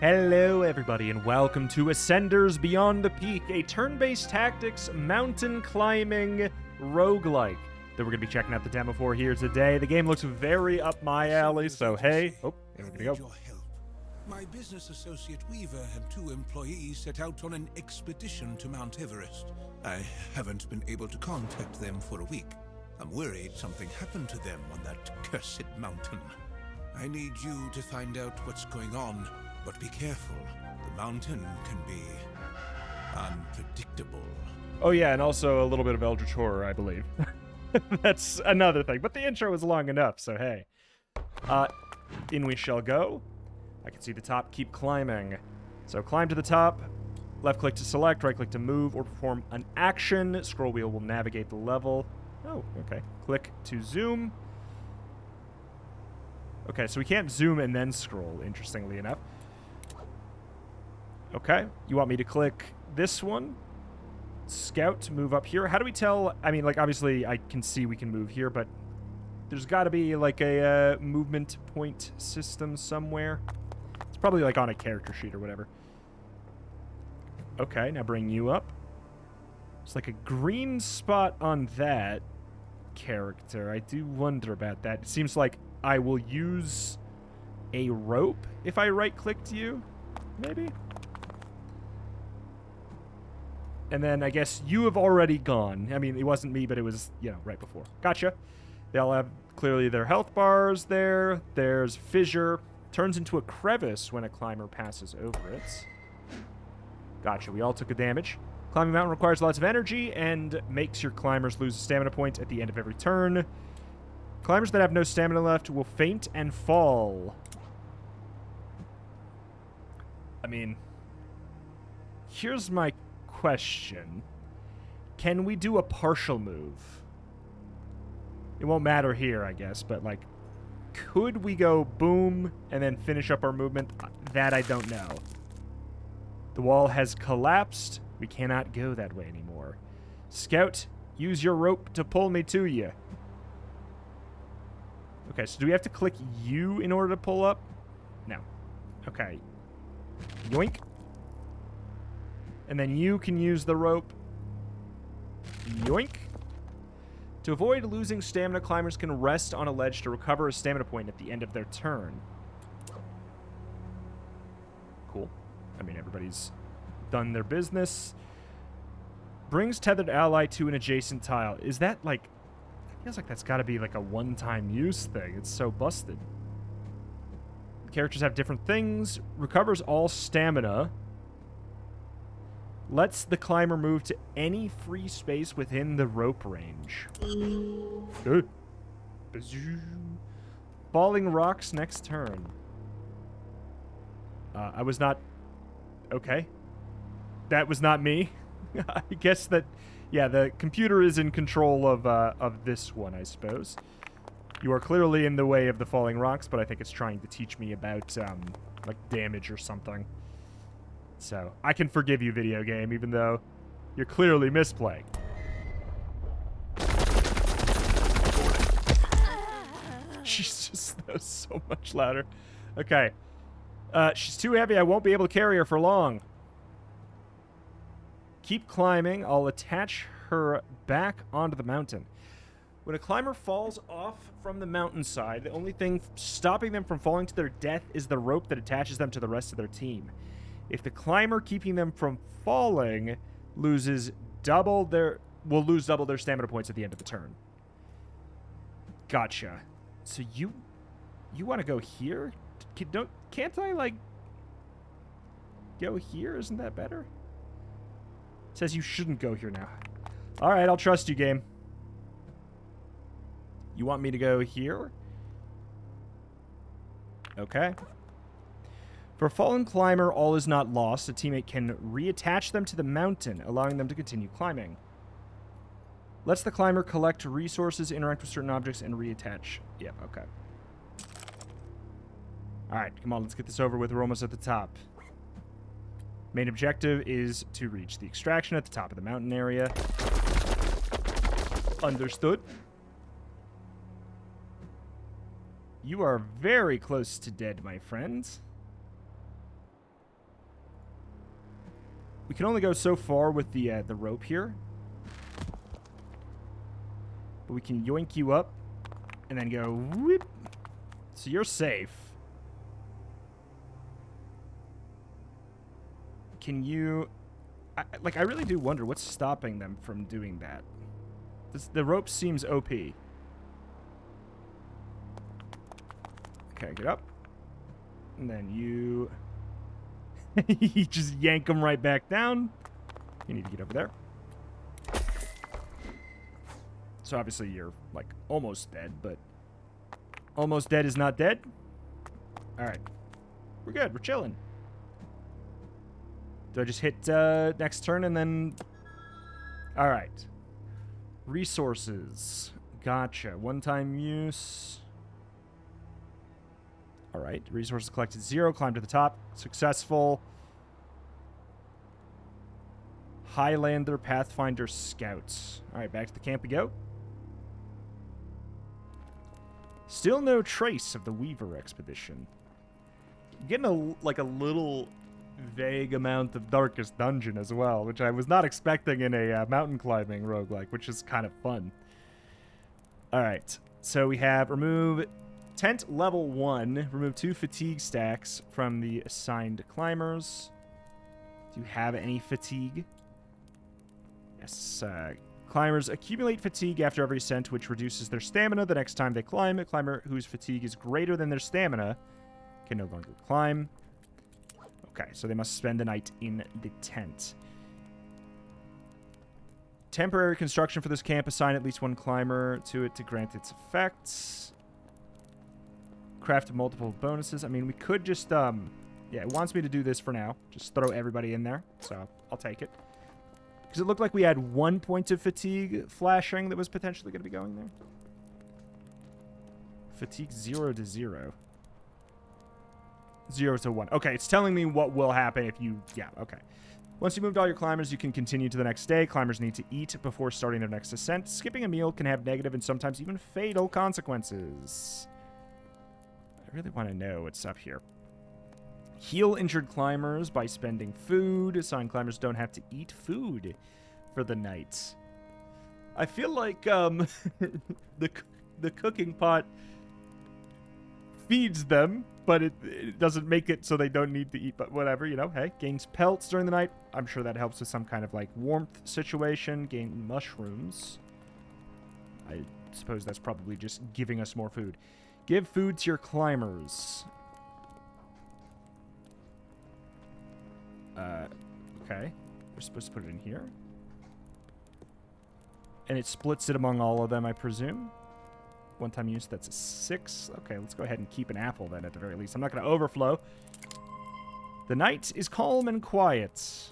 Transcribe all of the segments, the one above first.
Hello everybody and welcome to Ascenders Beyond the Peak, a turn-based tactics mountain climbing roguelike that we're going to be checking out the demo for here today. The game looks very up my alley, so hey. Oh, here we go. My business associate Weaver and 2 employees set out on an expedition to Mount Everest. I haven't been able to contact them for a week. I'm worried something happened to them on that cursed mountain. I need you to find out what's going on, but be careful. The mountain can be unpredictable. Oh yeah, and also a little bit of Eldritch Horror, I believe. That's another thing, but the intro was long enough, so hey. In we shall go. I can see the top, keep climbing. So climb to the top, left click to select, right click to move or perform an action. Scroll wheel will navigate the level. Oh, okay. Click to zoom. Okay, so we can't zoom and then scroll, interestingly enough. Okay, you want me to click this one? Scout, move up here. How do we tell? I mean, like, obviously I can see we can move here, but there's got to be, like, a movement point system somewhere. It's probably, like, on a character sheet or whatever. Okay, now bring you up. It's like a green spot on that character. I do wonder about that. It seems like I will use a rope if I right-clicked you, maybe? And then I guess you have already gone. I mean, it wasn't me, but it was, you know, right before. Gotcha. They all have clearly their health bars there. There's fissure. Turns into a crevice when a climber passes over it. Gotcha. We all took a damage. Climbing a mountain requires lots of energy and makes your climbers lose a stamina point at the end of every turn. Climbers that have no stamina left will faint and fall. I mean, here's my question. Can we do a partial move? It won't matter here, I guess, but, like, could we go boom and then finish up our movement? That I don't know. The wall has collapsed. We cannot go that way anymore. Scout, use your rope to pull me to you. Okay, so do we have to click U in order to pull up? No. Okay. Yoink. And then you can use the rope. Yoink. To avoid losing stamina, climbers can rest on a ledge to recover a stamina point at the end of their turn. Cool. I mean, everybody's done their business. Brings tethered ally to an adjacent tile. Is that, like... It feels like that's got to be, like, a one-time use thing. It's so busted. Characters have different things. Recovers all stamina. Lets the climber move to any free space within the rope range. Falling rocks next turn. I was not... Okay. That was not me. I guess that... Yeah, the computer is in control of this one, I suppose. You are clearly in the way of the falling rocks, but I think it's trying to teach me about, like, damage or something. So, I can forgive you, video game, even though you're clearly misplaying. Jesus, that was so much louder. Okay. She's too heavy. I won't be able to carry her for long. Keep climbing. I'll attach her back onto the mountain. When a climber falls off from the mountainside, the only thing stopping them from falling to their death is the rope that attaches them to the rest of their team. If the climber keeping them from falling will lose double their stamina points at the end of the turn. Gotcha. So you want to go here? Can't I, like, go here? Isn't that better? It says you shouldn't go here now. All right, I'll trust you, game. You want me to go here? Okay. For a fallen climber, all is not lost. A teammate can reattach them to the mountain, allowing them to continue climbing. Lets the climber collect resources, interact with certain objects, and reattach. Yep, okay. Alright, come on, let's get this over with. We're almost at the top. Main objective is to reach the extraction at the top of the mountain area. Understood. You are very close to dead, my friends. We can only go so far with the rope here. But we can yoink you up and then go whoop. So you're safe. Can you... I really do wonder what's stopping them from doing that. The rope seems OP. Okay, get up. And then you... you just yank them right back down. You need to get over there. So obviously you're, like, almost dead, but... almost dead is not dead. Alright. We're good. We're chilling. Do I just hit next turn and then... Alright. Resources. Gotcha. One-time use. Alright. Resources collected 0. Climb to the top. Successful. Highlander Pathfinder Scouts. Alright, back to the camp we go. Still no trace of the Weaver expedition. I'm getting a little vague amount of Darkest Dungeon as well, which I was not expecting in a mountain climbing roguelike, which is kind of fun. Alright, so we have remove tent level 1, remove 2 fatigue stacks from the assigned climbers. Do you have any fatigue? Yes, climbers accumulate fatigue after every ascent, which reduces their stamina the next time they climb. A climber whose fatigue is greater than their stamina can no longer climb. Okay, so they must spend the night in the tent. Temporary construction for this camp. Assign at least one climber to it to grant its effects. Craft multiple bonuses. I mean, we could just, yeah, it wants me to do this for now. Just throw everybody in there, so I'll take it. Because it looked like we had 1 point of fatigue flashing that was potentially going to be going there. Fatigue 0 to 0. 0 to 1. Okay, it's telling me what will happen if you... Yeah, okay. Once you moved all your climbers, you can continue to the next day. Climbers need to eat before starting their next ascent. Skipping a meal can have negative and sometimes even fatal consequences. I really want to know what's up here. Heal injured climbers by spending food. Assigned climbers don't have to eat food for the night. I feel like the cooking pot feeds them, but it doesn't make it so they don't need to eat, but whatever, you know, hey, gains pelts during the night. I'm sure that helps with some kind of, like, warmth situation. Gain mushrooms. I suppose that's probably just giving us more food. Give food to your climbers. Okay. We're supposed to put it in here. And it splits it among all of them, I presume. One-time use, that's a 6. Okay, let's go ahead and keep an apple then at the very least. I'm not going to overflow. The night is calm and quiet.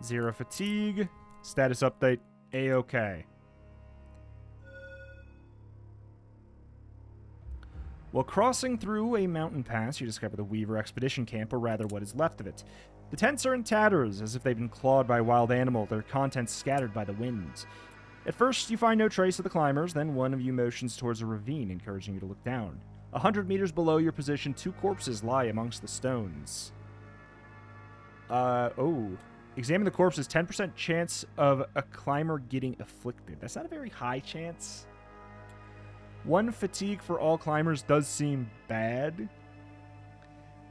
0 fatigue. Status update, A-okay. While crossing through a mountain pass, you discover the Weaver Expedition Camp, or rather what is left of it. The tents are in tatters, as if they've been clawed by a wild animal, their contents scattered by the wind. At first, you find no trace of the climbers, then one of you motions towards a ravine, encouraging you to look down. 100 meters below your position, 2 corpses lie amongst the stones. Examine the corpses, 10% chance of a climber getting afflicted. That's not a very high chance. 1 fatigue for all climbers does seem bad.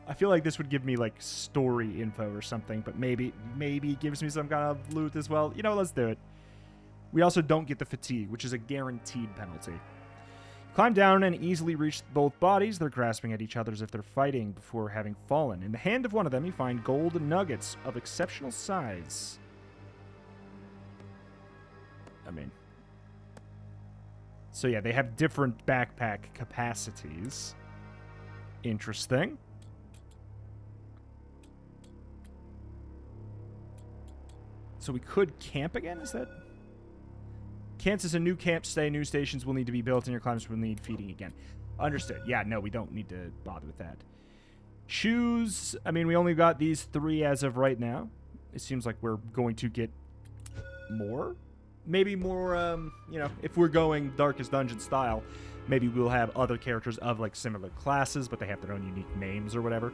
I feel like this would give me, like, story info or something, but maybe it gives me some kind of loot as well. You know, let's do it. We also don't get the fatigue, which is a guaranteed penalty. Climb down and easily reach both bodies. They're grasping at each other as if they're fighting before having fallen. In the hand of one of them, you find gold nuggets of exceptional size. I mean... So yeah, they have different backpack capacities. Interesting. So we could camp again, is that... Kansas, a new camp stay. New stations will need to be built, and your climbers will need feeding again. Understood. Yeah, no, we don't need to bother with that. Choose. I mean, we only got these 3 as of right now. It seems like we're going to get more. Maybe more, you know, if we're going Darkest Dungeon style, maybe we'll have other characters of, like, similar classes, but they have their own unique names or whatever.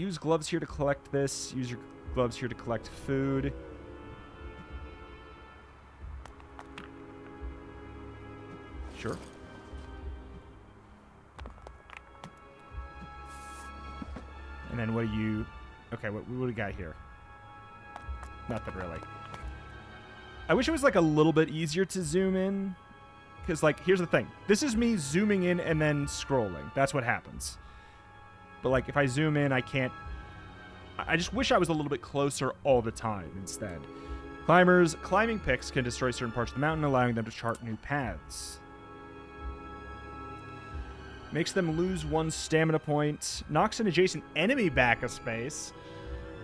use gloves here to collect this. Use your gloves here to collect food. Sure. And then what do you... Okay, what do we got here? Nothing really. I wish it was like a little bit easier to zoom in. Because, like, here's the thing. This is me zooming in and then scrolling. That's what happens. But, like, if I zoom in, I can't... I just wish I was a little bit closer all the time instead. Climbers, climbing picks can destroy certain parts of the mountain, allowing them to chart new paths. Makes them lose 1 stamina point. Knocks an adjacent enemy back a space,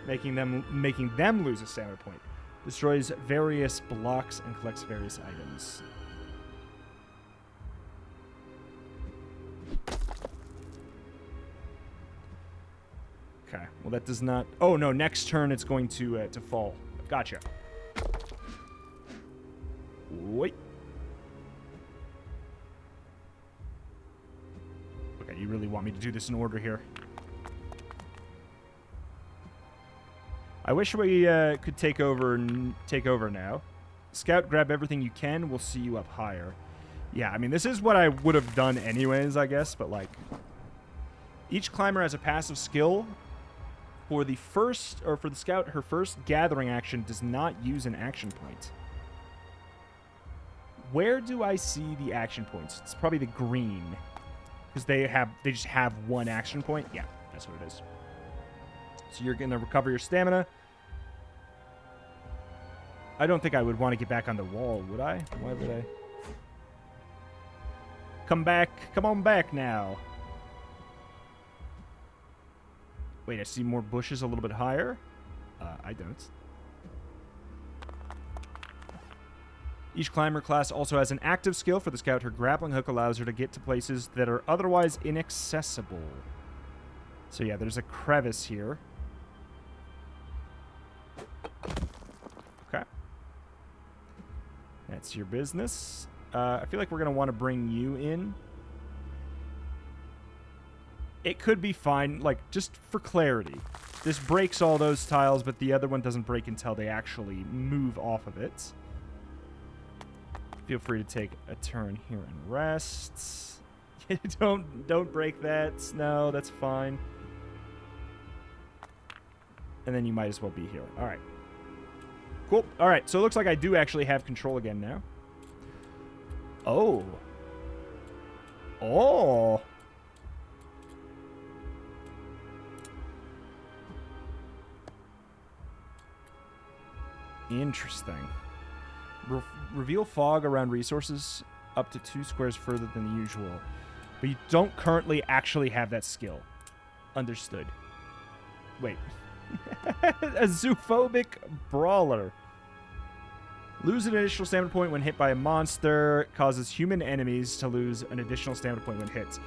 making them lose a stamina point. Destroys various blocks and collects various items. Okay, well that does not... Oh no, next turn it's going to fall. Gotcha. Wait. Okay, you really want me to do this in order here. I wish we could take over now. Scout, grab everything you can. We'll see you up higher. Yeah, I mean, this is what I would have done anyways, I guess, but like... Each climber has a passive skill. For the scout, her first gathering action does not use an action point. Where do I see the action points? It's probably the green. Because they just have 1 action point. Yeah, that's what it is. So you're going to recover your stamina. I don't think I would want to get back on the wall, would I? Why would I? Come back. Come on back now. Wait, I see more bushes a little bit higher. I don't. Each climber class also has an active skill. For the scout, her grappling hook allows her to get to places that are otherwise inaccessible. So yeah, there's a crevice here. Okay. That's your business. I feel like we're going to want to bring you in. It could be fine, like, just for clarity. This breaks all those tiles, but the other one doesn't break until they actually move off of it. Feel free to take a turn here and rest. Don't break that. No, that's fine. And then you might as well be here. All right. Cool. All right, so it looks like I do actually have control again now. Oh. Oh. Interesting. Reveal fog around resources up to 2 squares further than the usual. But you don't currently actually have that skill. Understood. Wait. A zoophobic brawler. Lose an additional stamina point when hit by a monster. Causes human enemies to lose an additional stamina point when hit.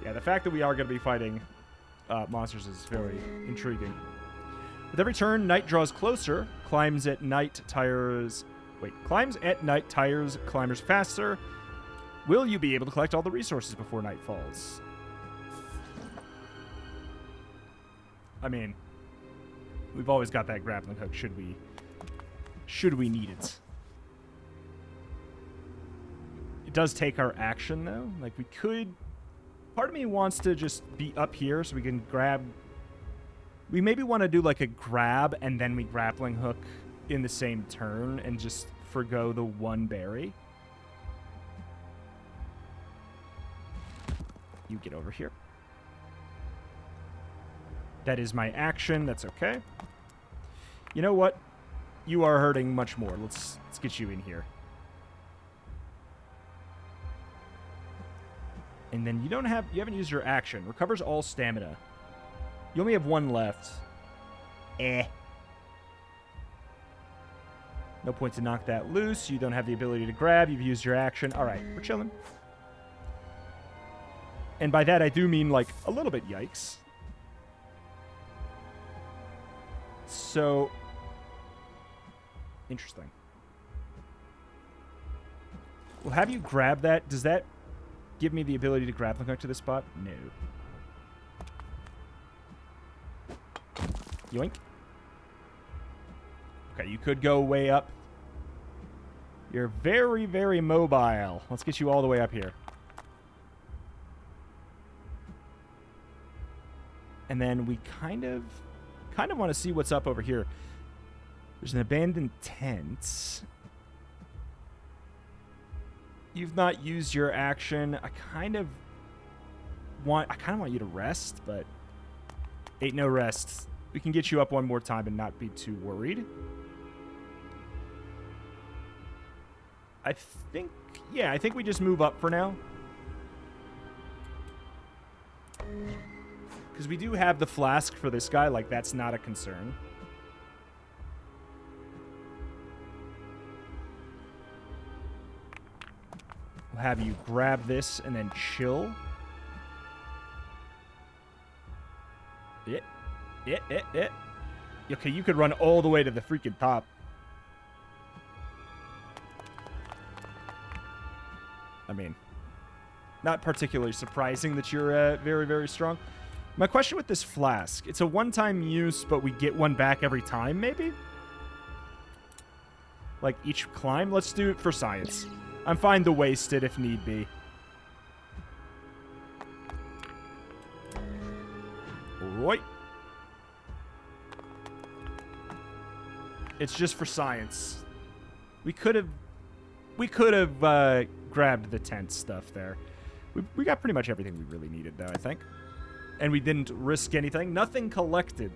Yeah, the fact that we are going to be fighting monsters is very intriguing. With every turn, night draws closer. Climbs at night tires climbers faster. Will you be able to collect all the resources before night falls? I mean, we've always got that grappling hook should we need it. It does take our action though. Like we could, part of me wants to just be up here so we can grab. We maybe want to do like a grab and then we grappling hook in the same turn and just forgo the 1 berry. You get over here. That is my action. That's okay. You know what? You are hurting much more. Let's get you in here. And then you haven't used your action. Recovers all stamina. You only have 1 left. No point to knock that loose. You don't have the ability to grab. You've used your action. All right, we're chilling. And by that, I do mean, like, a little bit yikes. So, interesting. Well, have you grab that? Does that give me the ability to grappling hook to this spot? No. Yoink. Okay, you could go way up. You're very, very mobile. Let's get you all the way up here. And then we kind of want to see what's up over here. There's an abandoned tent. You've not used your action. I kind of want you to rest, but ain't no rest. We can get you up one more time and not be too worried. I think we just move up for now. Because we do have the flask for this guy. Like, that's not a concern. We'll have you grab this and then chill. Yeah. Okay, you could run all the way to the freaking top. I mean, not particularly surprising that you're very, very strong. My question with this flask, it's a one-time use, but we get one back every time, maybe? Like each climb? Let's do it for science. I'm fine to waste it if need be. Alright. It's just for science. We could have grabbed the tent stuff there. We got pretty much everything we really needed, though, I think. And we didn't risk anything. Nothing collected.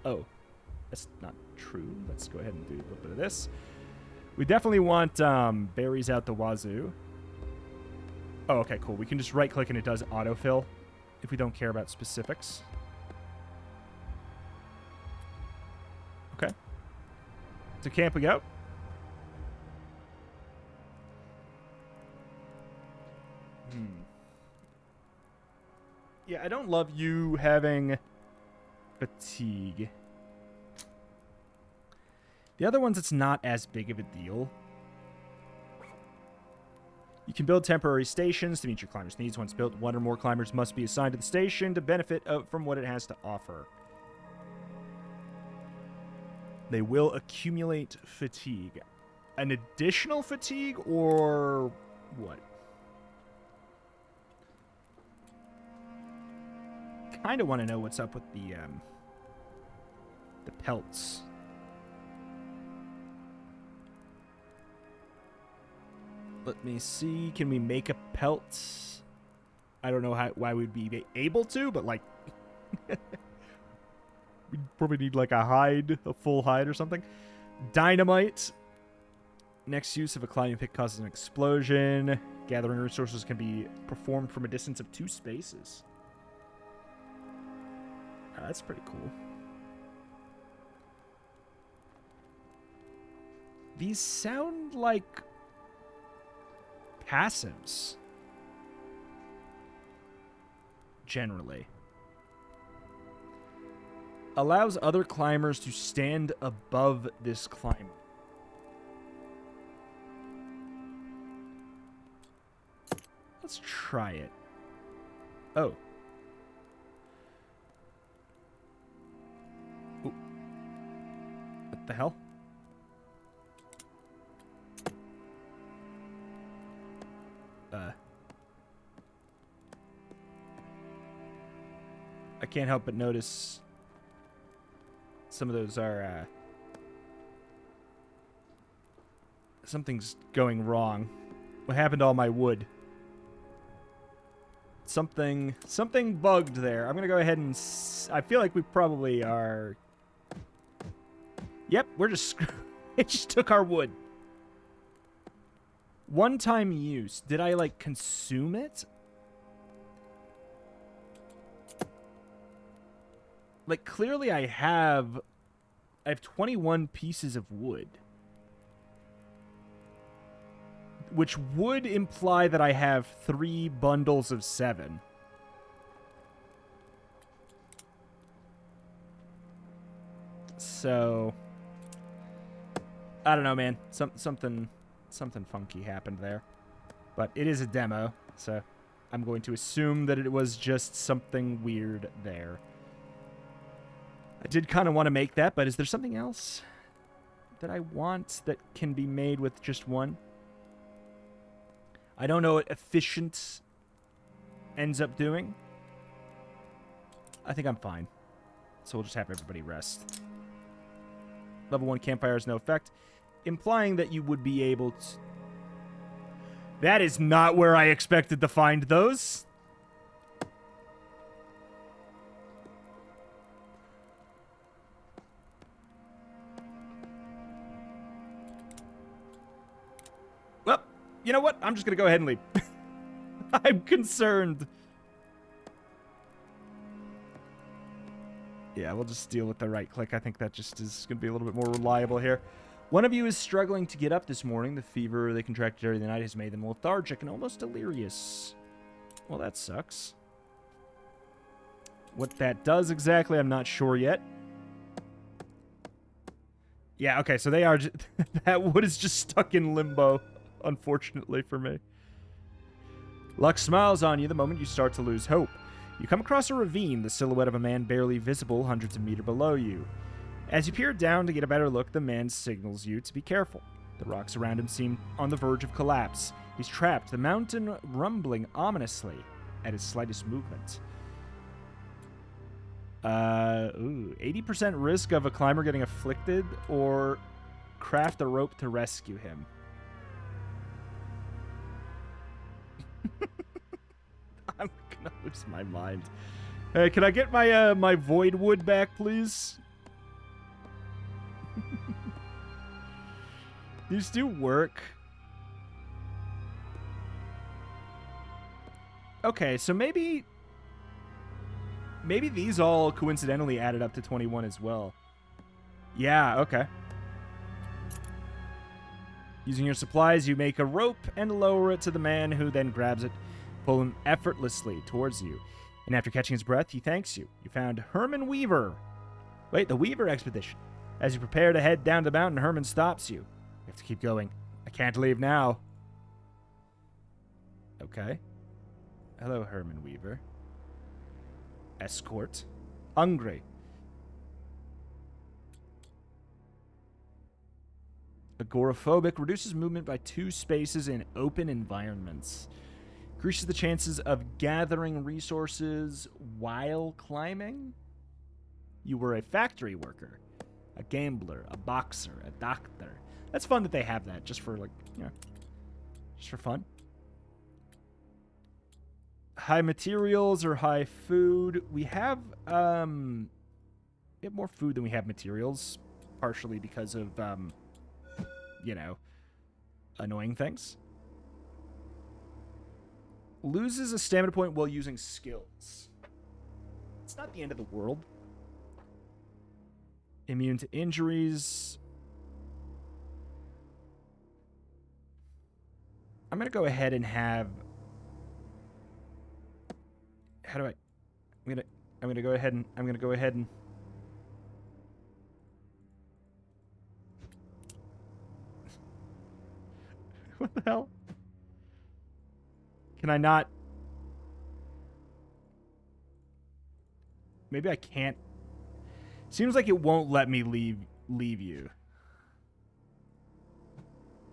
Oh, that's not true. Let's go ahead and do a little bit of this. We definitely want berries out the wazoo. Oh, okay, cool. We can just right-click and it does autofill if we don't care about specifics. Okay. To camp we go. Yeah, I don't love you having fatigue. The other ones, it's not as big of a deal. You can build temporary stations to meet your climbers' needs. Once built, one or more climbers must be assigned to the station to benefit from what it has to offer. They will accumulate fatigue. An additional fatigue or what? Kind of want to know what's up with the pelts. Let me see. Can we make a pelt? I don't know why we'd be able to, but like we'd probably need like a hide, a full hide or something. Dynamite. Next use of a climbing pick causes an explosion. Gathering resources can be performed from a distance of 2 spaces. That's pretty cool. These sound like passives. Generally. Allows other climbers to stand above this climber. Let's try it. Oh. Ooh. What the hell? I can't help but notice some of those are, something's going wrong. What happened to all my wood? Something bugged there. I'm gonna go ahead and I feel like we probably are. Yep, we're just it just took our wood. One-time use. Did I like consume it? Like clearly I have 21 pieces of wood. Which would imply that I have 3 bundles of 7. So I don't know, man. Something funky happened there. But it is a demo, so I'm going to assume that it was just something weird there. I did kind of want to make that, but is there something else that I want that can be made with just one? I don't know what efficient ends up doing. I think I'm fine. So we'll just have everybody rest. Level 1 campfire has no effect, implying that you would be able to... That is not where I expected to find those. Well, you know what? I'm just going to go ahead and leave. I'm concerned. Yeah, we'll just deal with the right click. I think that just is going to be a little bit more reliable here. One of you is struggling to get up this morning. The fever they contracted during the night has made them lethargic and almost delirious. Well, that sucks. What that does exactly, I'm not sure yet. Yeah, okay, so they are... that wood is just stuck in limbo, unfortunately for me. Luck smiles on you the moment you start to lose hope. You come across a ravine, the silhouette of a man barely visible hundreds of meters below you. As you peer down to get a better look, the man signals you to be careful. The rocks around him seem on the verge of collapse. He's trapped, the mountain rumbling ominously at his slightest movement. 80% risk of a climber getting afflicted, or craft a rope to rescue him. I'm gonna lose my mind. Hey, can I get my my void wood back, please? These do work. Okay, so maybe these all coincidentally added up to 21 as well. Yeah, okay. Using your supplies, you make a rope and lower it to the man, who then grabs it, pull him effortlessly towards you. And after catching his breath, he thanks you. You found Herman Weaver. Wait, the Weaver expedition. As you prepare to head down the mountain, Herman stops you. You have to keep going. I can't leave now. Okay. Hello, Herman Weaver. Escort. Hungry. Agoraphobic. Reduces movement by 2 spaces in open environments. Increases the chances of gathering resources while climbing. You were a factory worker, a gambler, a boxer, a doctor. That's fun that they have that, just for, like, you know, just for fun. High materials or high food. We have more food than we have materials, partially because of, you know, annoying things. Loses a stamina point while using skills. It's not the end of the world. Immune to injuries. I'm going to go ahead and have... How do I... I'm going to go ahead and... What the hell? Can I not... Maybe I can't... Seems like it won't let me leave you.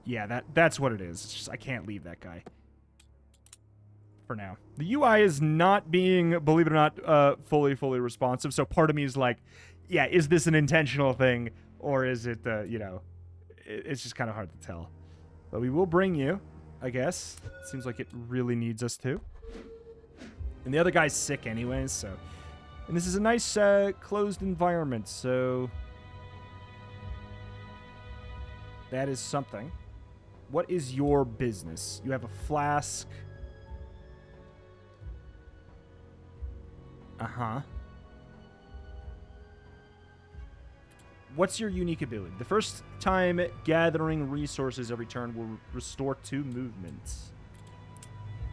Yeah, that's what it is. It's just I can't leave that guy. For now. The UI is not being, believe it or not, fully responsive. So part of me is like, yeah, is this an intentional thing? Or is it, you know, it's just kind of hard to tell. But we will bring you, I guess. Seems like it really needs us to. And the other guy's sick anyways, so... And this is a nice, closed environment, so... That is something. What is your business? You have a flask. Uh-huh. What's your unique ability? The first time gathering resources every turn will restore 2 movements.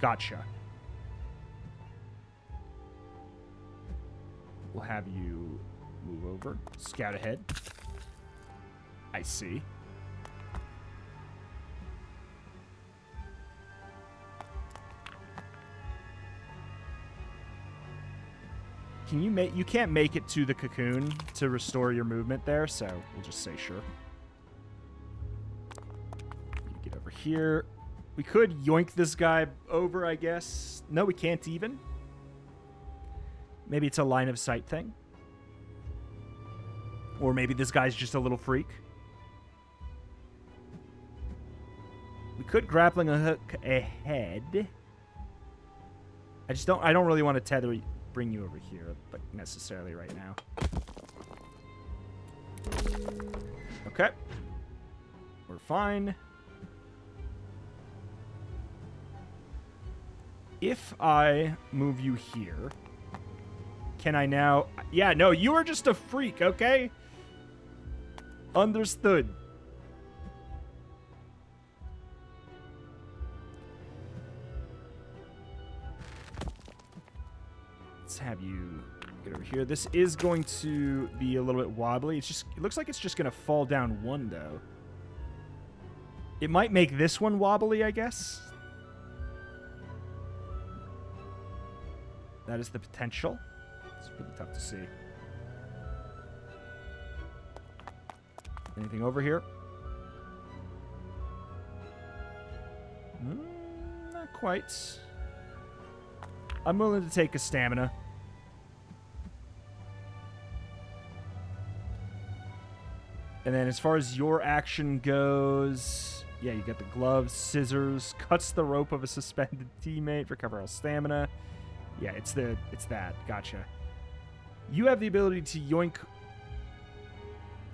Gotcha. We'll have you move over. Scout ahead. I see. Can you make... You can't make it to the cocoon to restore your movement there, so we'll just say sure. You get over here. We could yoink this guy over, I guess. No, we can't even. Maybe it's a line of sight thing. Or maybe this guy's just a little freak. We could grappling a hook ahead. I don't really want to tether, bring you over here, like necessarily right now. Okay. We're fine. If I move you here, can I now... Yeah, no, you are just a freak, okay? Understood. Let's have you get over here. This is going to be a little bit wobbly. It looks like it's just going to fall down one, though. It might make this one wobbly, I guess. That is the potential. It's really tough to see. Anything over here? Not quite. I'm willing to take a stamina. And then as far as your action goes, yeah, you got the gloves, scissors, cuts the rope of a suspended teammate, recover all stamina. Yeah, it's that. Gotcha. You have the ability to yoink.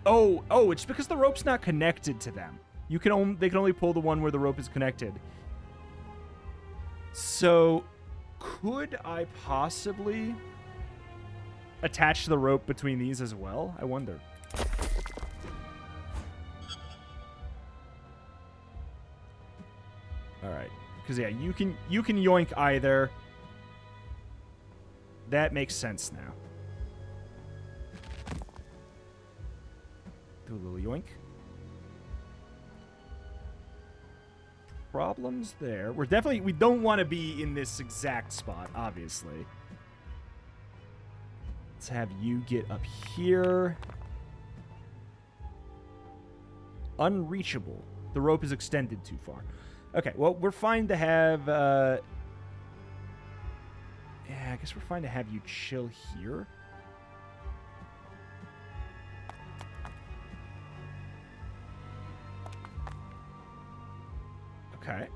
Oh, it's because the rope's not connected to them. They can only pull the one where the rope is connected. So, could I possibly attach the rope between these as well? I wonder. All right, because yeah, you can yoink either. That makes sense now. Do a little yoink. Problems there. We don't want to be in this exact spot, obviously. Let's have you get up here. Unreachable. The rope is extended too far. Okay, well, we're fine to have... yeah, I guess we're fine to have you chill here. Okay.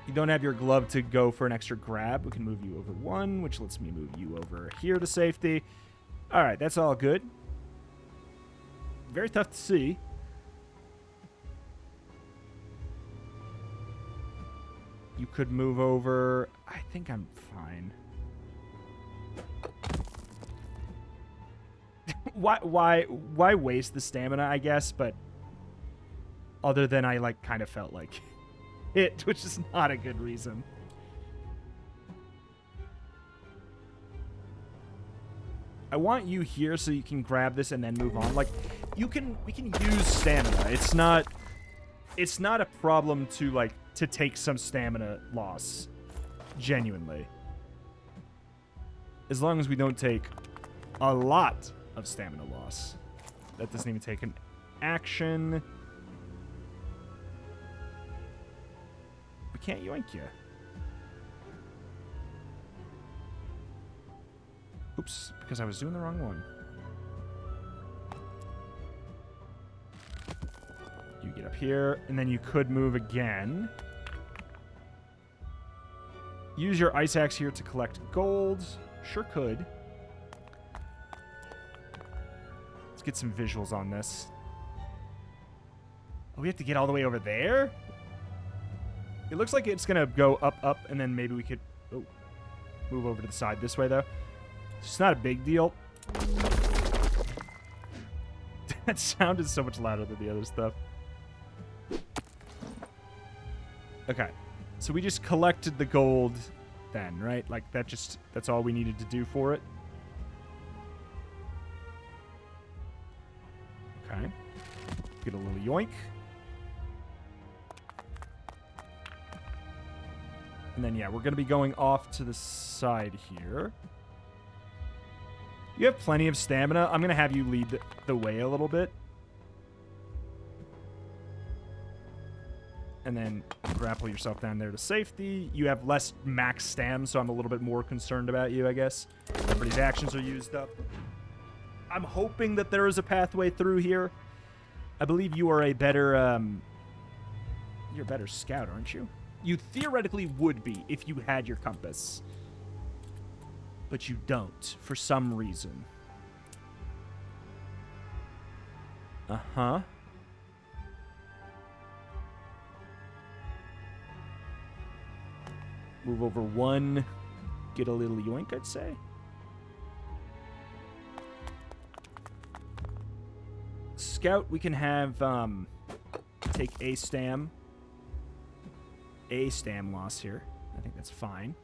You don't have your glove to go for an extra grab. We can move you over one, which lets me move you over here to safety. All right, that's all good. Very tough to see. You could move over. I think I'm fine. Why waste the stamina, I guess, but other than I like kind of felt like it, which is not a good reason. I want you here so you can grab this and then move on. Like we can use stamina. It's not a problem to take some stamina loss. Genuinely. As long as we don't take a lot of stamina loss. That doesn't even take an action. We can't yoink you. Oops, because I was doing the wrong one. You get up here, and then you could move again. Use your ice axe here to collect gold. Sure could. Let's get some visuals on this. Oh, we have to get all the way over there? It looks like it's going to go up, and then maybe we could move over to the side this way, though. It's not a big deal. That sound is so much louder than the other stuff. Okay. So we just collected the gold then, right? Like, that's all we needed to do for it. Okay. Get a little yoink. And then, yeah, we're going to be going off to the side here. You have plenty of stamina. I'm going to have you lead the way a little bit. And then grapple yourself down there to safety. You have less max stam, so I'm a little bit more concerned about you, I guess. Everybody's actions are used up. I'm hoping that there is a pathway through here. I believe you are a better, you're a better scout, aren't you? You theoretically would be if you had your compass. But you don't, for some reason. Uh-huh. Move over one. Get a little yoink, I'd say. Scout, we can have, take a stam. A stam loss here. I think that's fine.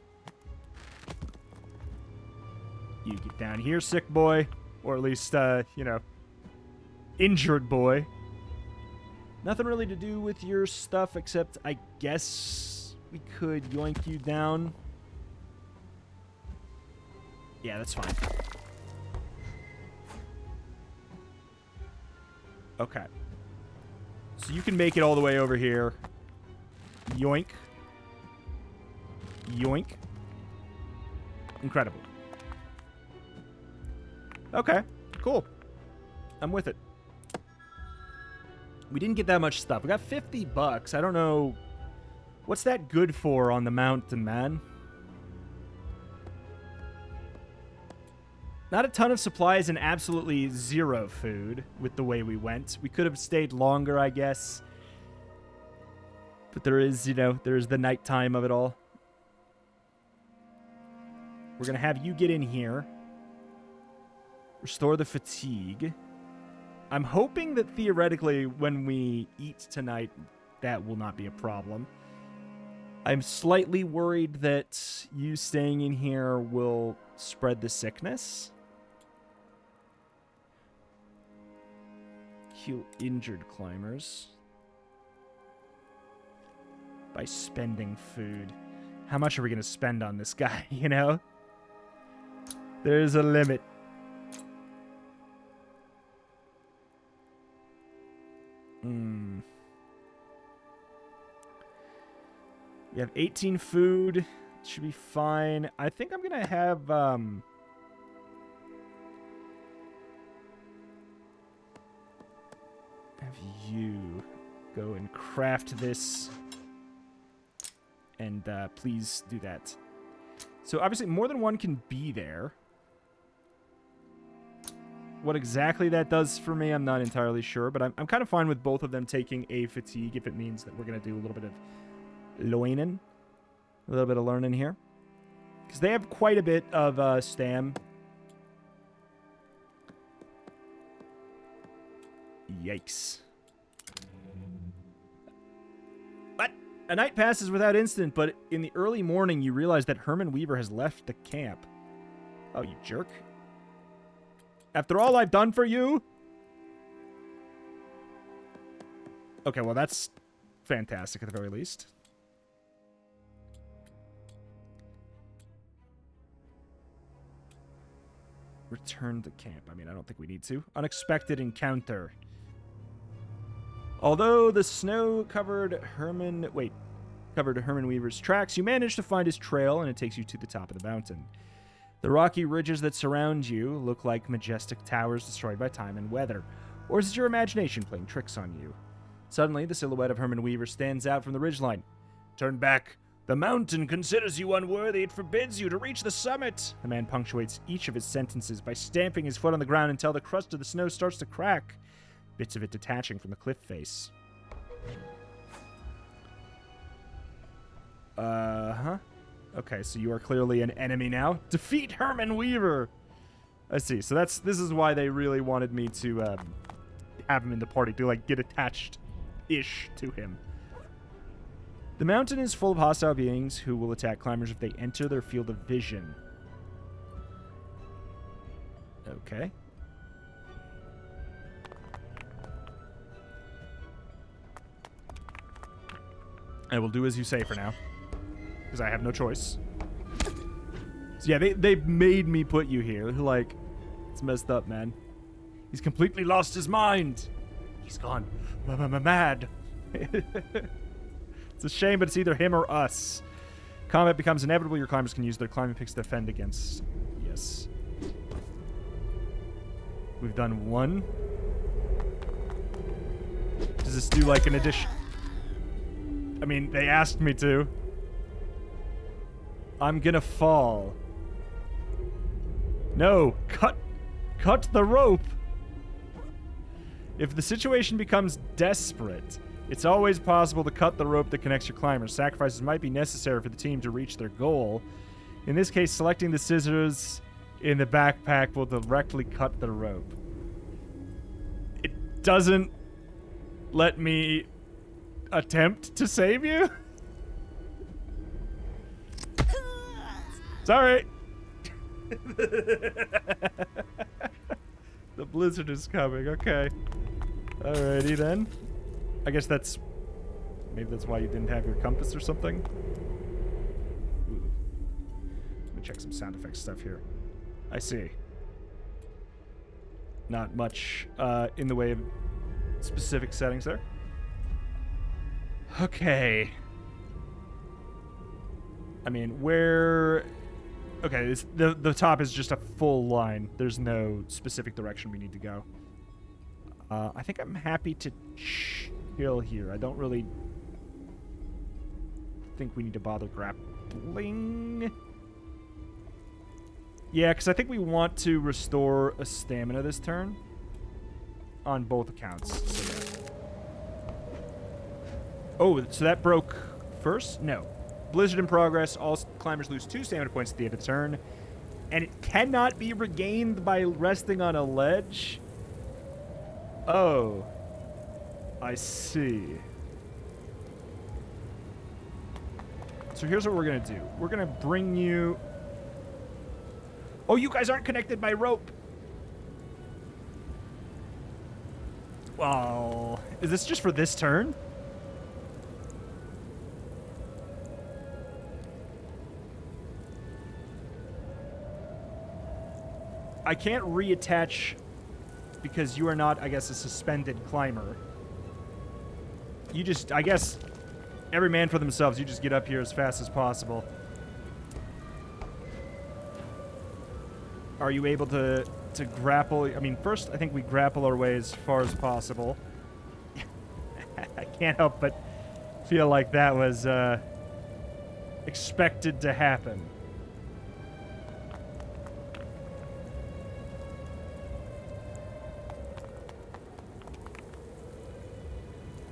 You get down here, sick boy. Or at least, you know, injured boy. Nothing really to do with your stuff except, I guess, we could yoink you down. Yeah, that's fine. Okay. So you can make it all the way over here. Yoink. Yoink. Incredible. Okay, cool. I'm with it. We didn't get that much stuff. We got $50. I don't know. What's that good for on the mountain, man? Not a ton of supplies and absolutely zero food with the way we went. We could have stayed longer, I guess. But there is, you know, there's the nighttime of it all. We're going to have you get in here. Restore the fatigue. I'm hoping that theoretically when we eat tonight, that will not be a problem. I'm slightly worried that you staying in here will spread the sickness. Heal injured climbers. By spending food. How much are we going to spend on this guy, you know? There's a limit. You have 18 food. Should be fine. I think I'm going to have you go and craft this. And please do that. So obviously more than one can be there. What exactly that does for me, I'm not entirely sure. But I'm kind of fine with both of them taking a fatigue if it means that we're going to do a little bit of loinen. A little bit of learning here. Because they have quite a bit of stam. Yikes. What? A night passes without incident, but in the early morning you realize that Herman Weaver has left the camp. Oh, you jerk. After all I've done for you? Okay, well that's fantastic at the very least. Return to camp. I mean, I don't think we need to. Unexpected encounter. Although the snow covered Herman Weaver's tracks, you manage to find his trail, and it takes you to the top of the mountain. The rocky ridges that surround you look like majestic towers destroyed by time and weather. Or is it your imagination playing tricks on you? Suddenly, the silhouette of Herman Weaver stands out from the ridgeline. Turn back. The mountain considers you unworthy. It forbids you to reach the summit. The man punctuates each of his sentences by stamping his foot on the ground until the crust of the snow starts to crack, bits of it detaching from the cliff face. Okay, so you are clearly an enemy now. Defeat Herman Weaver! I see. So this is why they really wanted me to have him in the party, to like get attached-ish to him. The mountain is full of hostile beings who will attack climbers if they enter their field of vision. Okay. I will do as you say for now, because I have no choice. So yeah, they've made me put you here. Like, It's messed up, man. He's completely lost his mind. He's gone mad. It's a shame, but it's either him or us. Combat becomes inevitable. Your climbers can use their climbing picks to defend against. Yes. We've done one. Does this do like an addition? I mean, they asked me to. I'm gonna fall. No, cut the rope. If the situation becomes desperate, it's always possible to cut the rope that connects your climbers. Sacrifices might be necessary for the team to reach their goal. In this case, selecting the scissors in the backpack will directly cut the rope. It doesn't let me attempt to save you? Sorry. The blizzard is coming. Okay. Alrighty then. I guess that's... Maybe that's why you didn't have your compass or something. Ooh. Let me check some sound effects stuff here. I see. Not much in the way of specific settings there. Okay. I mean, where... Okay, the top is just a full line. There's no specific direction we need to go. I think I'm happy to chill here. I don't really think we need to bother grappling. Yeah, because I think we want to restore a stamina this turn. On both accounts. So yeah. Oh, so that broke first? No. Blizzard in progress. All climbers lose 2 stamina points at the end of the turn. And it cannot be regained by resting on a ledge. Oh. I see. So here's what we're going to do. We're going to bring you... Oh, you guys aren't connected by rope. Well, is this just for this turn? I can't reattach because you are not, I guess, a suspended climber. You just, I guess, every man for themselves. You just get up here as fast as possible. Are you able to grapple? I mean, first, I think we grapple our way as far as possible. I can't help but feel like that was expected to happen.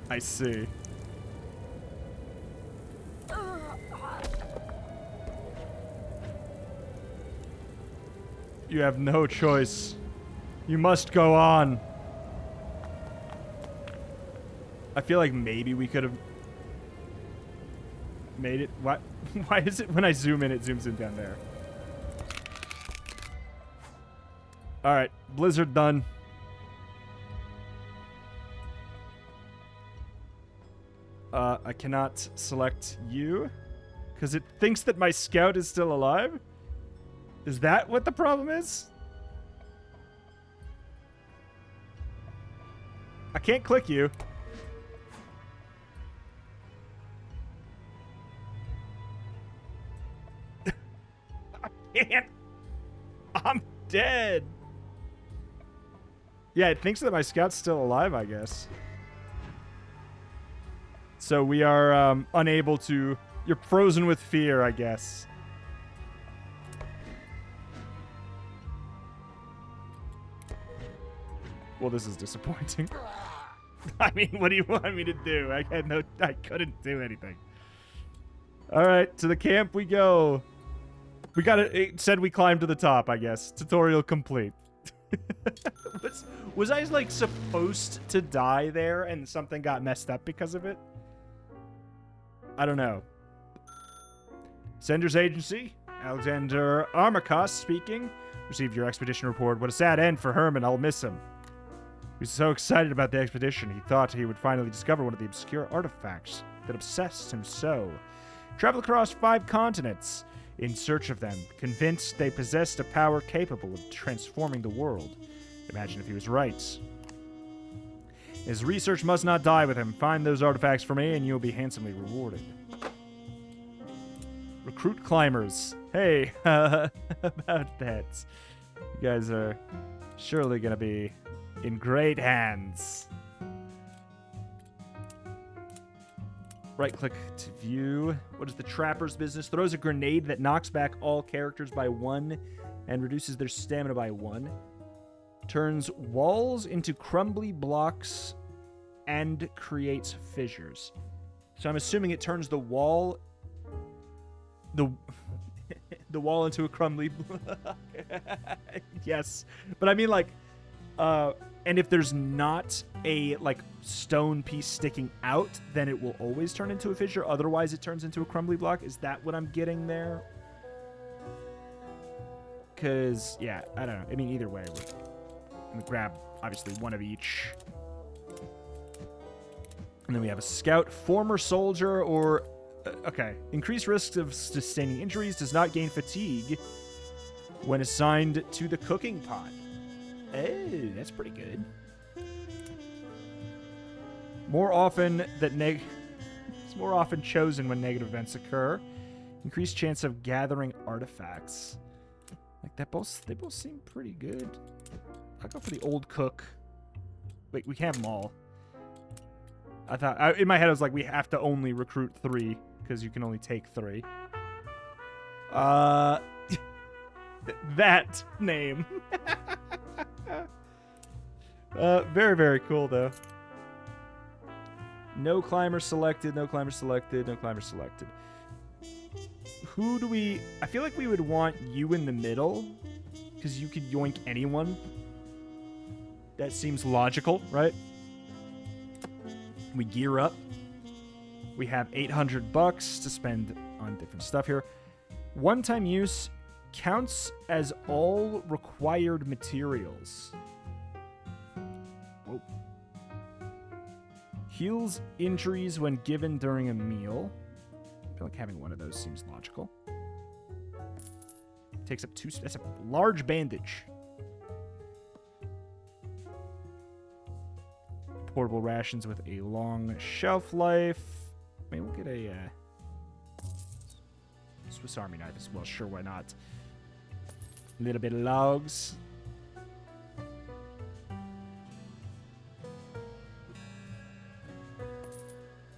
I see. You have no choice. You must go on. I feel like maybe we could have made it. Why is it when I zoom in, it zooms in down there? All right, Blizzard done. I cannot select you because it thinks that my scout is still alive. Is that what the problem is? I can't click you. I can't. I'm dead. Yeah, it thinks that my scout's still alive, I guess. So we are unable to... You're frozen with fear, I guess. Well, this is disappointing. I mean, what do you want me to do? I couldn't do anything. All right, to the camp we go. We got it. It said we climbed to the top, I guess. Tutorial complete. Was I like supposed to die there and something got messed up because of it? I don't know. Sender's Agency, Alexander Armakos speaking. Received your expedition report. What a sad end for Herman. I'll miss him. He was so excited about the expedition, he thought he would finally discover one of the obscure artifacts that obsessed him so. Travel across 5 continents. in search of them, convinced they possessed a power capable of transforming the world. Imagine if he was right. His research must not die with him. Find those artifacts for me, and you'll be handsomely rewarded. Recruit climbers. Hey, about that. You guys are surely going to be in great hands. Right-click to view. What is the trapper's business? Throws a grenade that knocks back all characters by 1 and reduces their stamina by 1. Turns walls into crumbly blocks and creates fissures. So I'm assuming it turns the wall... the wall into a crumbly block. Yes. But I mean, like... and if there's not a, like, stone piece sticking out, then it will always turn into a fissure. Otherwise, it turns into a crumbly block. Is that what I'm getting there? Because, yeah, I don't know. I mean, either way, we're going to grab, obviously, one of each. And then we have a scout, former soldier, or... okay. Increased risks of sustaining injuries, does not gain fatigue when assigned to the cooking pot. Oh, that's pretty good. More often that it's more often chosen when negative events occur. Increased chance of gathering artifacts. Like that they both seem pretty good. I'll go for the old cook. Wait, we can have them all. I thought in my head I was like, we have to only recruit 3 because you can only take 3. That name. Very, very cool, though. No climber selected, no climber selected, no climber selected. Who do we... I feel like we would want you in the middle, because you could yoink anyone. That seems logical, right? We gear up. We have $800 to spend on different stuff here. One-time use counts as all required materials. Whoa. Heals injuries when given during a meal. I feel like having one of those seems logical. Takes up 2... That's a large bandage. Portable rations with a long shelf life. Maybe we'll get a Swiss Army knife as well. Sure, why not? A little bit of logs.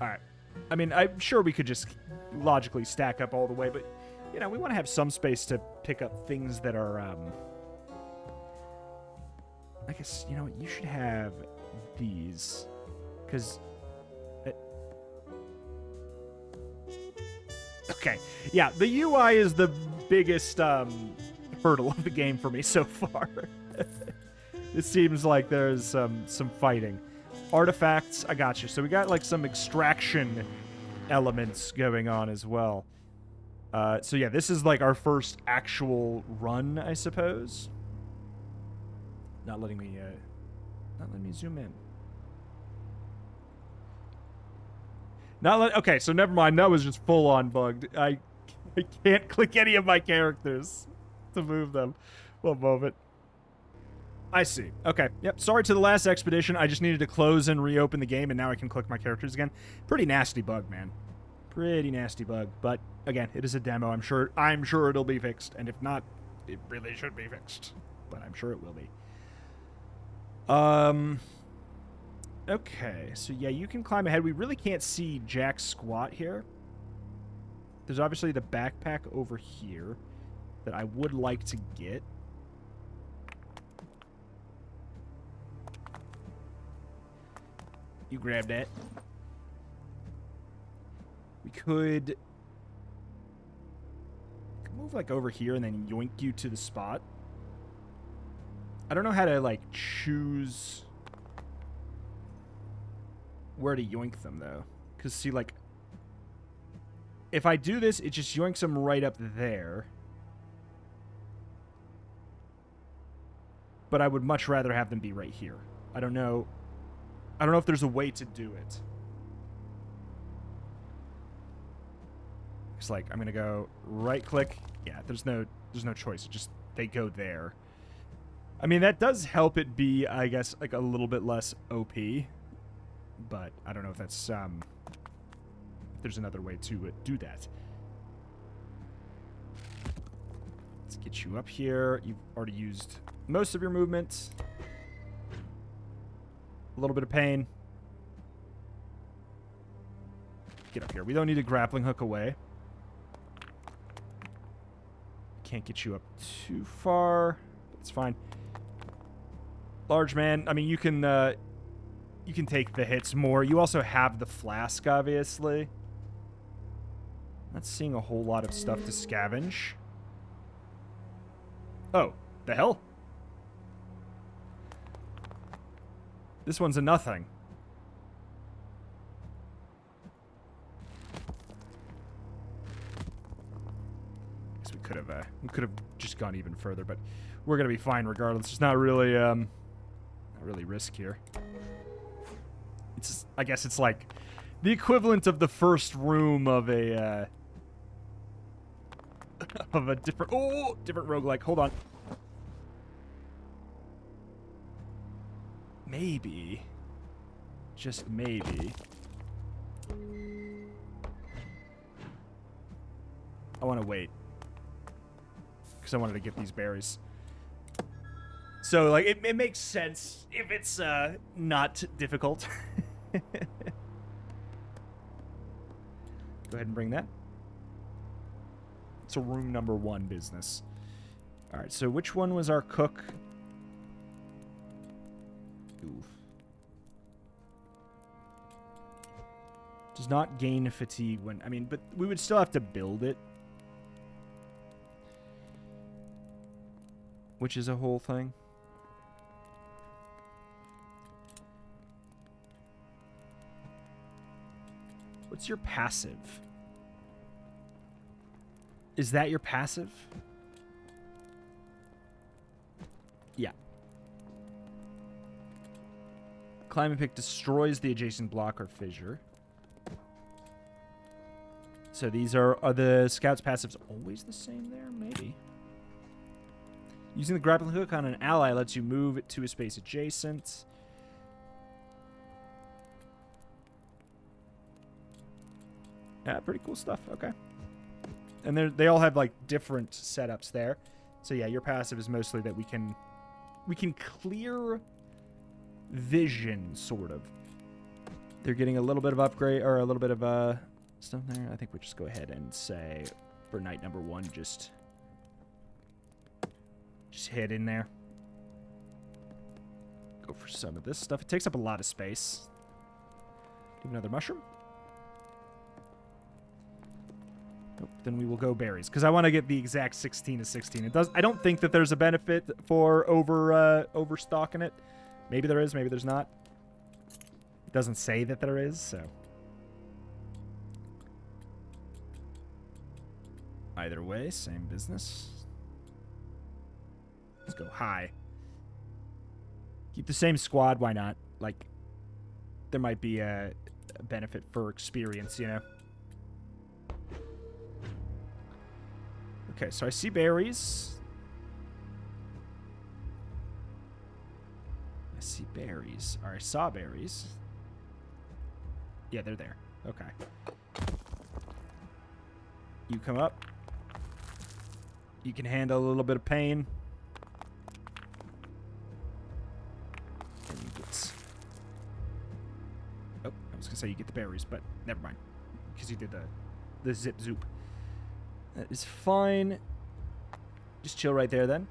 Alright. I mean, I'm sure we could just logically stack up all the way, but, you know, we want to have some space to pick up things that are, I guess, you know what, you should have these, because... Okay, yeah, the UI is the biggest hurdle of the game for me so far. It seems like there's some fighting. Artifacts, I got you. So we got like some extraction elements going on as well. So yeah, this is like our first actual run, I suppose. Not letting me zoom in. Okay, so never mind. That was just full-on bugged. I can't click any of my characters to move them. One moment. I see. Okay. Yep. Sorry to the last expedition. I just needed to close and reopen the game, and now I can click my characters again. Pretty nasty bug, man. Pretty nasty bug. But again, it is a demo. I'm sure it'll be fixed, and if not, it really should be fixed. But I'm sure it will be. Okay, so yeah, you can climb ahead. We really can't see jack squat here. There's obviously the backpack over here that I would like to get. You grab that. We could move like over here and then yoink you to the spot. I don't know how to like choose where to yoink them, though. Because, see, like, if I do this, it just yoinks them right up there. But I would much rather have them be right here. I don't know if there's a way to do it. It's like, I'm gonna go right-click. Yeah, there's no choice. It just, they go there. I mean, that does help it be, I guess, like a little bit less OP. But I don't know if that's, if there's another way to do that. Let's get you up here. You've already used most of your movement. A little bit of pain. Get up here. We don't need a grappling hook away. Can't get you up too far. It's fine. Large man. I mean, you can take the hits more. You also have the flask, obviously. Not seeing a whole lot of stuff to scavenge. Oh, the hell? This one's a nothing. Guess we could have just gone even further, but we're gonna be fine regardless. There's not really risk here. It's just, I guess it's like the equivalent of the first room of a different roguelike. Hold on. Maybe. Just maybe. I want to wait. Because I wanted to get these berries. So, like, it makes sense if it's not difficult. Go ahead and bring that. It's a room number 1 business. Alright, so which one was our cook? Oof. Does not gain fatigue when... I mean, but we would still have to build it. Which is a whole thing. What's your passive? Is that your passive? Yeah. Climbing pick destroys the adjacent block or fissure. So these are the scout's passives always the same there? Maybe. Using the grappling hook on an ally lets you move it to a space adjacent. Yeah, pretty cool stuff. Okay. And they all have like different setups there. So yeah, your passive is mostly that we can clear vision, sort of. They're getting a little bit of upgrade or a little bit of stuff there. I think we'll just go ahead and say for night number 1, just hit in there. Go for some of this stuff. It takes up a lot of space. Do another mushroom. Nope, then we will go berries because I want to get the exact 16 to 16. It does. I don't think that there's a benefit for overstocking it. Maybe there is. Maybe there's not. It doesn't say that there is. So either way, same business. Let's go high. Keep the same squad. Why not? Like, there might be a benefit for experience, you know. Okay, so I see berries. I see berries. Or I saw berries. Yeah, they're there. Okay. You come up. You can handle a little bit of pain. And you get... Oh, I was going to say you get the berries, but never mind. Because you did the zip zoop. That is fine. Just chill right there, then.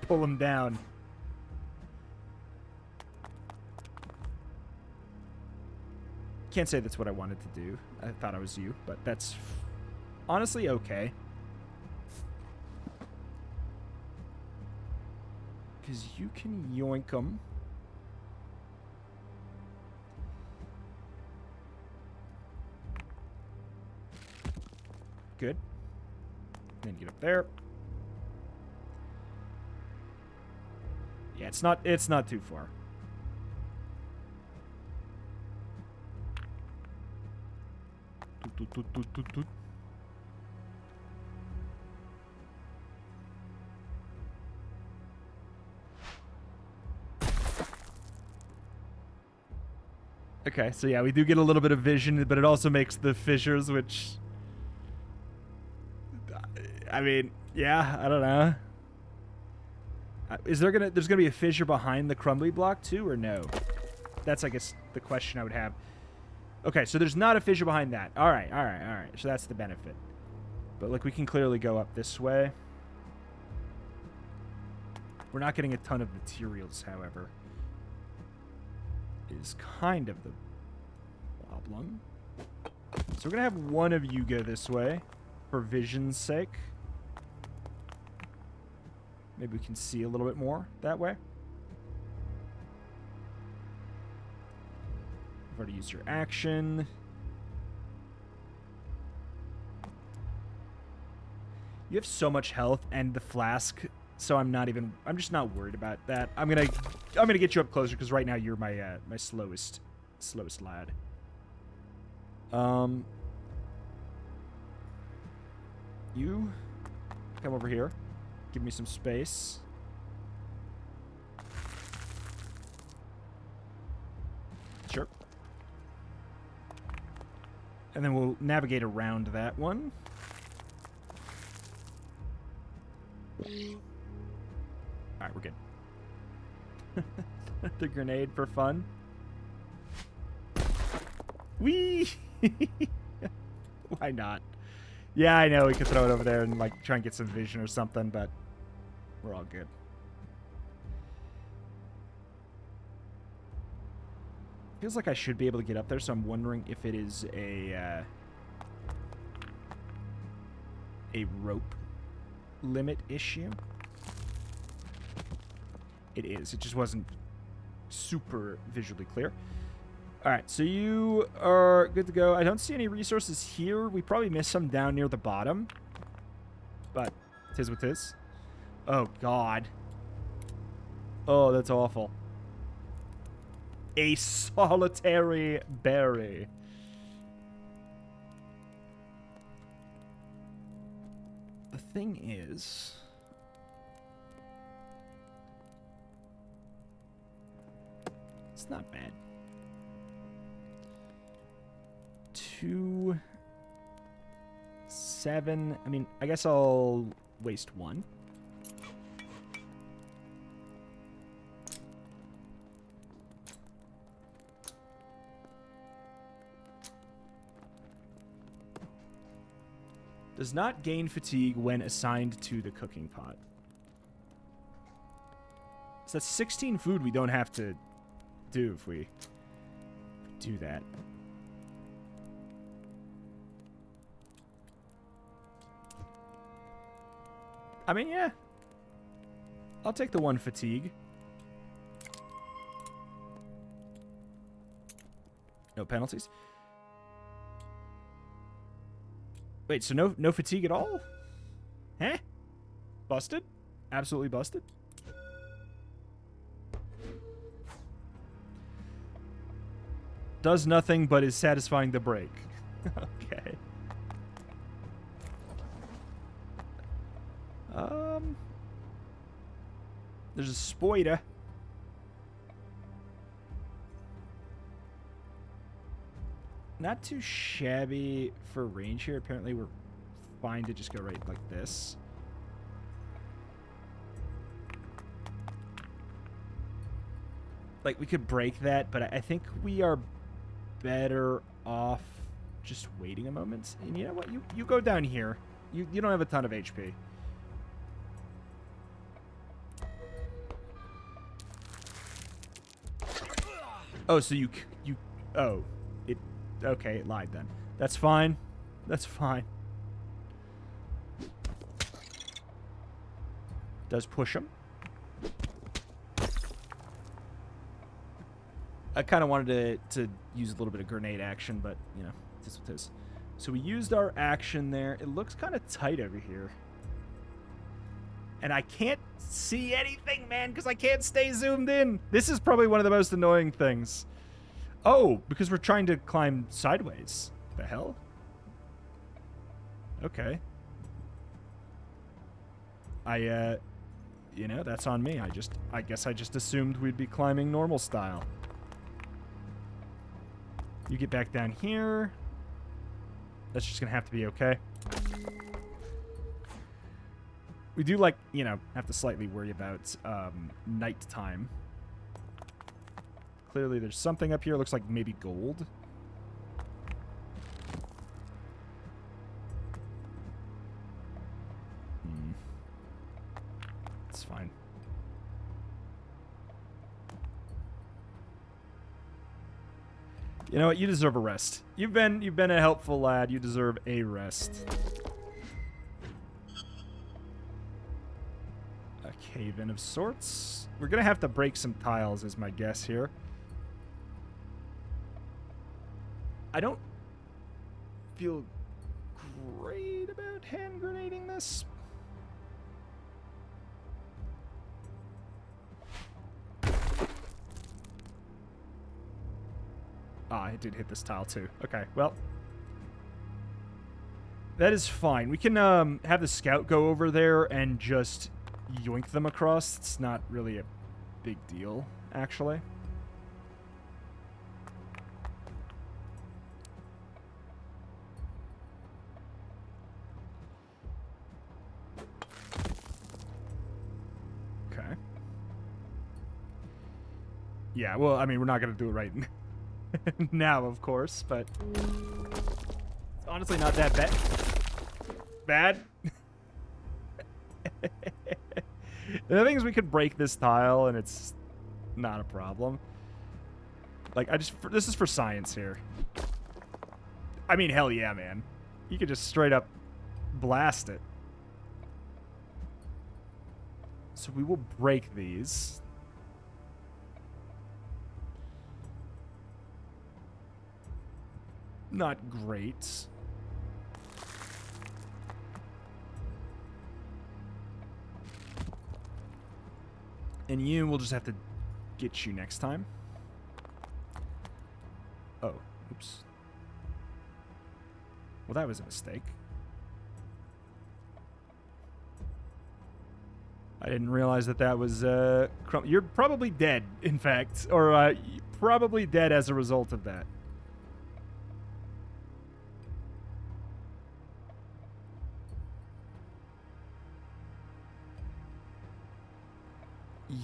Pull him down. Can't say that's what I wanted to do. I thought I was you, but that's honestly okay. Because you can yoink them. Good. Then get up there. Yeah, it's not too far. Okay, so yeah, we do get a little bit of vision, but it also makes the fissures, which... I mean, yeah, I don't know. There's gonna be a fissure behind the crumbly block too, or no? That's, I guess, the question I would have. Okay, so there's not a fissure behind that. All right. So that's the benefit. But look, we can clearly go up this way. We're not getting a ton of materials, however. Is kind of the problem. So we're gonna have one of you go this way for vision's sake. Maybe we can see a little bit more that way. You've already used your action. You have so much health and the flask, so I'm just not worried about that. I'm gonna get you up closer because right now you're my my slowest lad. You come over here. Give me some space. Sure. And then we'll navigate around that one. Alright, we're good. The grenade for fun. Whee! Why not? Yeah, I know we could throw it over there and like try and get some vision or something, but we're all good. Feels like I should be able to get up there, so I'm wondering if it is a rope limit issue. It is. It just wasn't super visually clear. All right, so you are good to go. I don't see any resources here. We probably missed some down near the bottom, but tis what tis. Oh, God. Oh, that's awful. A solitary berry. The thing is... it's not bad. 2, 7. I mean, I guess I'll waste 1. Does not gain fatigue when assigned to the cooking pot. So that's 16 food we don't have to do if we do that. I mean, yeah. I'll take the 1 fatigue. No penalties. Wait, so no fatigue at all? Huh? Busted? Absolutely busted? Does nothing but is satisfying the break. Okay. There's a spider. Not too shabby for range here. Apparently we're fine to just go right like this. Like, we could break that, but I think we are better off just waiting a moment. And you know what? You go down here. You don't have a ton of HP. Oh, so oh, okay, it lied then. That's fine. That's fine. Does push him. I kind of wanted to use a little bit of grenade action, but, you know, this is what it is. So we used our action there. It looks kind of tight over here. And I can't see anything, man, because I can't stay zoomed in. This is probably one of the most annoying things. Oh, because we're trying to climb sideways. The hell? Okay. You know, that's on me. I guess I just assumed we'd be climbing normal style. You get back down here. That's just gonna have to be okay. We do, like, you know, have to slightly worry about nighttime. Clearly there's something up here. Looks like maybe gold. It's fine. You know what? You deserve a rest. You've been a helpful lad. You deserve a rest. A cave-in of sorts. We're gonna have to break some tiles, is my guess here. I don't feel great about hand grenading this. Ah, it did hit this tile too. Okay, well. That is fine. We can have the scout go over there and just yoink them across. It's not really a big deal, actually. Okay. Yeah, well, I mean, we're not going to do it right now, of course, but it's honestly not that bad. The thing is, we could break this tile, and it's not a problem. Like, this is for science here. I mean, hell yeah, man. You could just straight up blast it. So we will break these. Not great. And you, we'll just have to get you next time. Oh, oops. Well, that was a mistake. I didn't realize that was, you're probably dead, in fact. Or, probably dead as a result of that.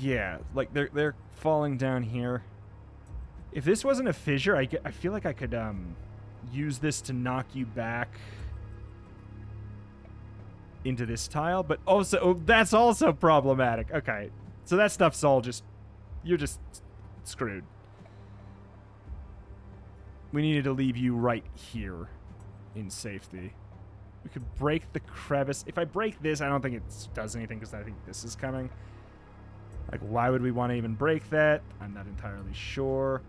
Yeah, like they're falling down here. If this wasn't a fissure, I feel like I could use this to knock you back into this tile, but also that's also problematic. Okay, so that stuff's all you're just screwed. We needed to leave you right here in safety. We could break the crevice. If I break this, I don't think it does anything because I think this is coming. Like, why would we want to even break that? I'm not entirely sure.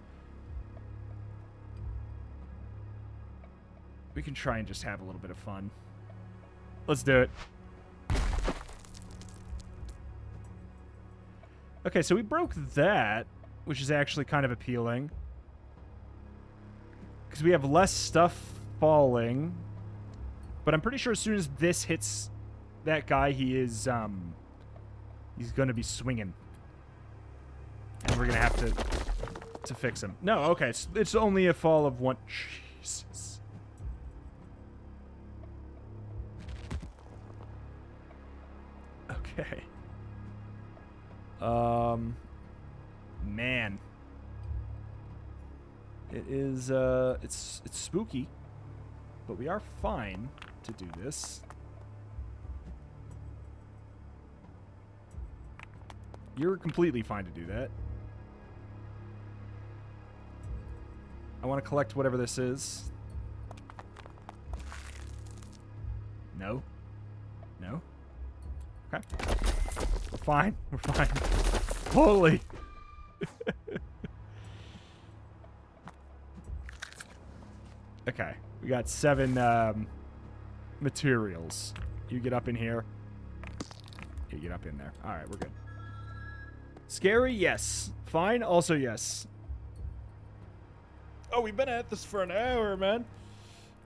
We can try and just have a little bit of fun. Let's do it. Okay, so we broke that, which is actually kind of appealing. Because we have less stuff falling. But I'm pretty sure as soon as this hits that guy, he's going to be swinging. And we're going to have to fix him. No, okay. It's only a fall of one. Jesus. Okay. Man. It is, it's spooky. But we are fine to do this. You're completely fine to do that. I want to collect whatever this is. No. No. Okay. We're fine. We're fine. Holy. Okay. We got 7 materials. You get up in here. You get up in there. All right, we're good. Scary? Yes. Fine? Also yes. Oh, we've been at this for an hour, man.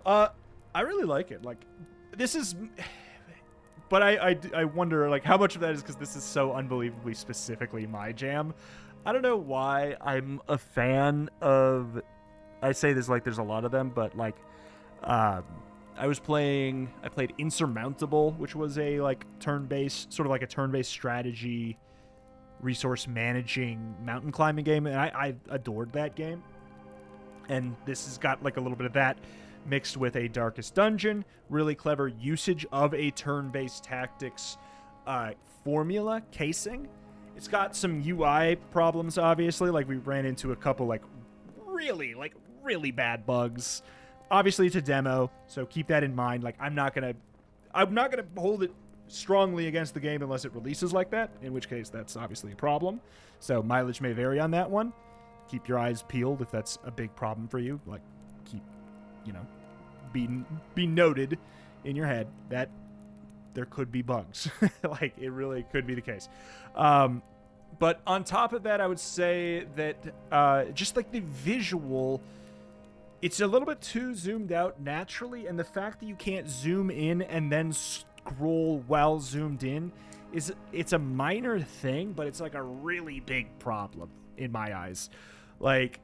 I really like it. Like, this is... But I wonder, like, how much of that is because this is so unbelievably specifically my jam. I don't know why I'm a fan of... I say this like there's a lot of them, but, like, I played Insurmountable, which was a, like, turn-based, sort of like a turn-based strategy, resource managing mountain climbing game, and I adored that game. And this has got, like, a little bit of that mixed with a Darkest Dungeon, really clever usage of a turn-based tactics formula casing. It's got some UI problems, obviously. Like, we ran into a couple, like, really bad bugs. Obviously, it's a demo, so keep that in mind. Like, I'm not gonna hold it strongly against the game unless it releases like that, in which case that's obviously a problem. So mileage may vary on that one. Keep your eyes peeled if that's a big problem for you. Like, keep, be noted in your head that there could be bugs. Like, it really could be the case. But on top of that, I would say that just like the visual, it's a little bit too zoomed out naturally, and the fact that you can't zoom in and then scroll while zoomed in it's a minor thing, but it's like a really big problem in my eyes. Like,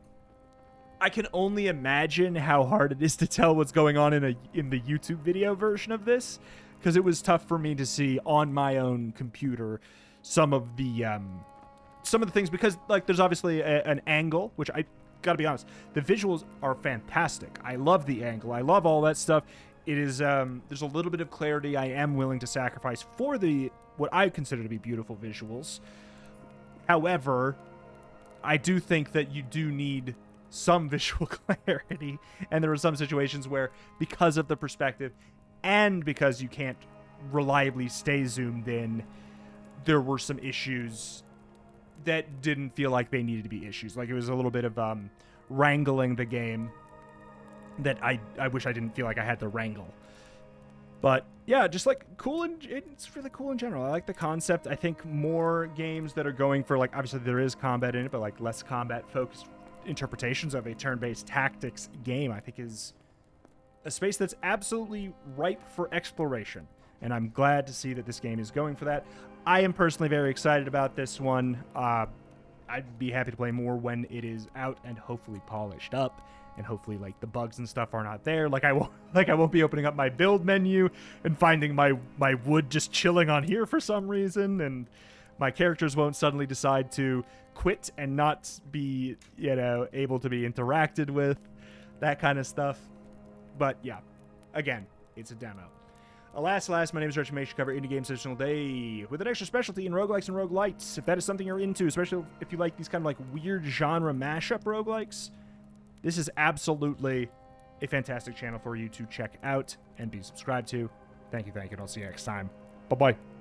I can only imagine how hard it is to tell what's going on in the YouTube video version of this, because it was tough for me to see on my own computer some of the things, because, like, there's obviously an angle, which I gotta be honest, the visuals are fantastic. I love the angle. I love all that stuff. It is there's a little bit of clarity I am willing to sacrifice for what I consider to be beautiful visuals. However, I do think that you do need some visual clarity, and there are some situations where, because of the perspective and because you can't reliably stay zoomed in, there were some issues that didn't feel like they needed to be issues. Like, it was a little bit of wrangling the game that I wish I didn't feel like I had to wrangle. But yeah, just like cool, and it's really cool in general. I like the concept. I think more games that are going for, like, obviously there is combat in it, but like less combat focused interpretations of a turn-based tactics game, I think is a space that's absolutely ripe for exploration. And I'm glad to see that this game is going for that. I am personally very excited about this one. I'd be happy to play more when it is out and hopefully polished up, and hopefully, like, the bugs and stuff are not there. Like, I won't be opening up my build menu and finding my wood just chilling on here for some reason, and my characters won't suddenly decide to quit and not be, able to be interacted with, that kind of stuff. But yeah, again, it's a demo. Alas, my name is Rich, and cover indie games every single day with an extra specialty in roguelikes and roguelites. If that is something you're into, especially if you like these kind of like weird genre mashup roguelikes, this is absolutely a fantastic channel for you to check out and be subscribed to. Thank you, and I'll see you next time. Bye-bye.